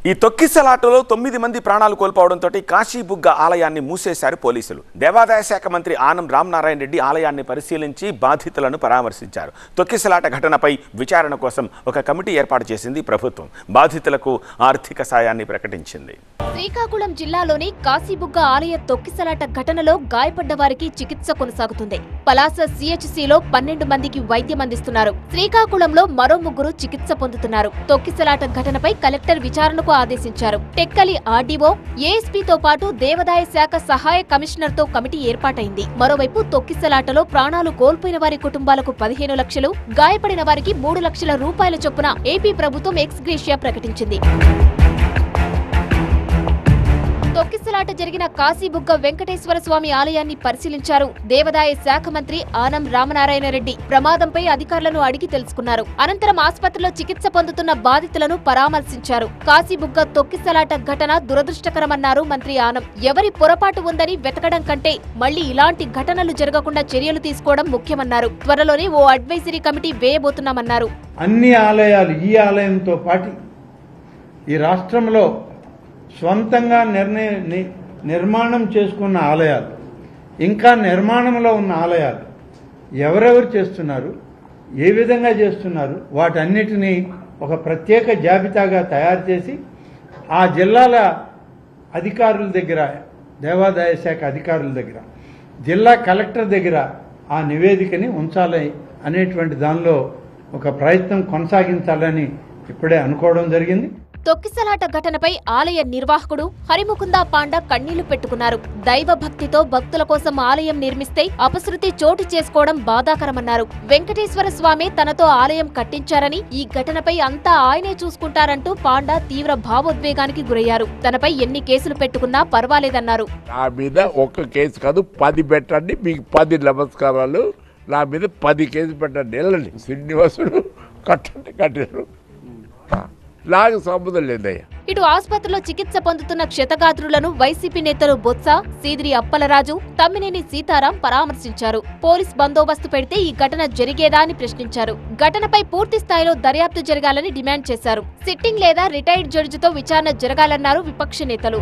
ఈ తొక్కిసలాటలో 9 మంది ప్రాణాలు కోల్పోవడంతో కాశీబుగ్గ ఆలయాన్ని మూసేశారు పోలీసులు. దేవాదాయ శాఖ మంత్రి ఆనం రామనారాయణ రెడ్డి ఆలయాన్ని పరిశీలించి బాధితులను పరామర్శించారు. తొక్కిసలాట ఘటనపై విచారణ కోసం ఒక కమిటీ ఏర్పాటు చేసింది ప్రభుత్వం. బాధితులకు ఆర్థిక సాయాన్ని ప్రకటించింది. శ్రీకాకుళం జిల్లాలోని కాశీబుగ్గ ఆలయ తొక్కిసలాట ఘటనలో గాయపడ్డ వారికి చికిత్స కొనసాగుతుంది. పలాస సిహెచ్సిలో 12 మందికి వైద్యం అందిస్తున్నారు. శ్రీకాకుళంలో మరో 3 చికిత్స పొందుతున్నారు. తొక్కిసలాట ఘటనపై కలెక్టర్ విచారణకు ఆదేశించారు. టెక్కలి ఆర్డీఓ, ఏఎస్పీతో పాటు దేవాదాయ శాఖ సహాయ కమిషనర్ తో కమిటీ ఏర్పాటైంది. మరోవైపు తొక్కిసలాటలో ప్రాణాలు కోల్పోయిన వారి కుటుంబాలకు 15 లక్షలు, గాయపడిన వారికి 3 లక్షల రూపాయల చొప్పున ఏపీ ప్రభుత్వం ఎక్స్ గ్రేషియా ప్రకటించింది. తొక్కిసలాట జరిగిన కాశీబుగ్గ వెంకటేశ్వర స్వామి ఆలయాన్ని పరిశీలించారు దేవాదాయ శాఖ మంత్రి ఆనం రామనారాయణ రెడ్డి. ప్రమాదంపై అధికారులను అడిగి తెలుసుకున్నారు. అనంతరం ఆసుపత్రిలో చికిత్స పొందుతున్న బాధితులను పరామర్శించారు. కాశీబుగ్గ తొక్కిసలాట ఘటన దురదృష్టకరమన్నారు మంత్రి ఆనం. ఎవరి పొరపాటు ఉందని వెతకడం కంటే మళ్లీ ఇలాంటి ఘటనలు జరగకుండా చర్యలు తీసుకోవడం ముఖ్యమన్నారు. త్వరలోనే ఓ అడ్వైజరీ కమిటీ వేయబోతున్నామన్నారు. అన్ని ఆలయాలు ఈ ఆలయంతో పాటు ఈ రాష్ట్రంలో స్వంతంగా నిర్మాణం చేసుకున్న ఆలయాలు, ఇంకా నిర్మాణంలో ఉన్న ఆలయాలు ఎవరెవరు చేస్తున్నారు, ఏ విధంగా చేస్తున్నారు, వాటన్నిటినీ ఒక ప్రత్యేక జాబితాగా తయారు చేసి ఆ జిల్లాల అధికారుల దగ్గర, దేవాదాయ శాఖ అధికారుల దగ్గర, జిల్లా కలెక్టర్ దగ్గర ఆ నివేదికని ఉంచాలి అనేటువంటి దానిలో ఒక ప్రయత్నం కొనసాగించాలని ఇప్పుడే అనుకోవడం జరిగింది. తొక్కిసలాట ఘటనపై ఆలయ నిర్వాహకుడు హరిముకుందా పాండా కన్నీళ్లు పెట్టుకున్నారు. దైవ భక్తితో భక్తుల కోసం ఆలయం నిర్మిస్తే అపశృతి చోటు చేసుకోవడం బాధాకరమన్నారు. వెంకటేశ్వర స్వామి తనతో ఆలయం కట్టించారని, ఈ ఘటనపై అంతా ఆయనే చూసుకుంటారంటూ పాండా తీవ్ర భావోద్వేగానికి గురయ్యారు. తనపై ఎన్ని కేసులు పెట్టుకున్నా పర్వాలేదన్నారు. నా మీద ఒక్క కేసు కాదు 10 పెట్టండి, మీకు 10 నమస్కారాలు. నా మీద 10 కేసులు పెట్టండి, వెళ్ళండి. శ్రీనివాసుడు కట్టారు, నాకు సంబంధం లేదయ్యా. ఇటు ఆసుపత్రిలో చికిత్స పొందుతున్న క్షతగాత్రులను వైసీపీ నేతలు బొత్స, సీదిరి అప్పలరాజు, తమ్మినేని సీతారాం పరామర్శించారు. పోలీస్ బందోబస్తు పెడితే ఈ ఘటన జరిగేదా అని ప్రశ్నించారు. ఘటనపై పూర్తి స్థాయిలో దర్యాప్తు జరగాలని డిమాండ్ చేశారు. సిట్టింగ్ లేదా రిటైర్డ్ జడ్జితో విచారణ జరగాలన్నారు విపక్ష నేతలు.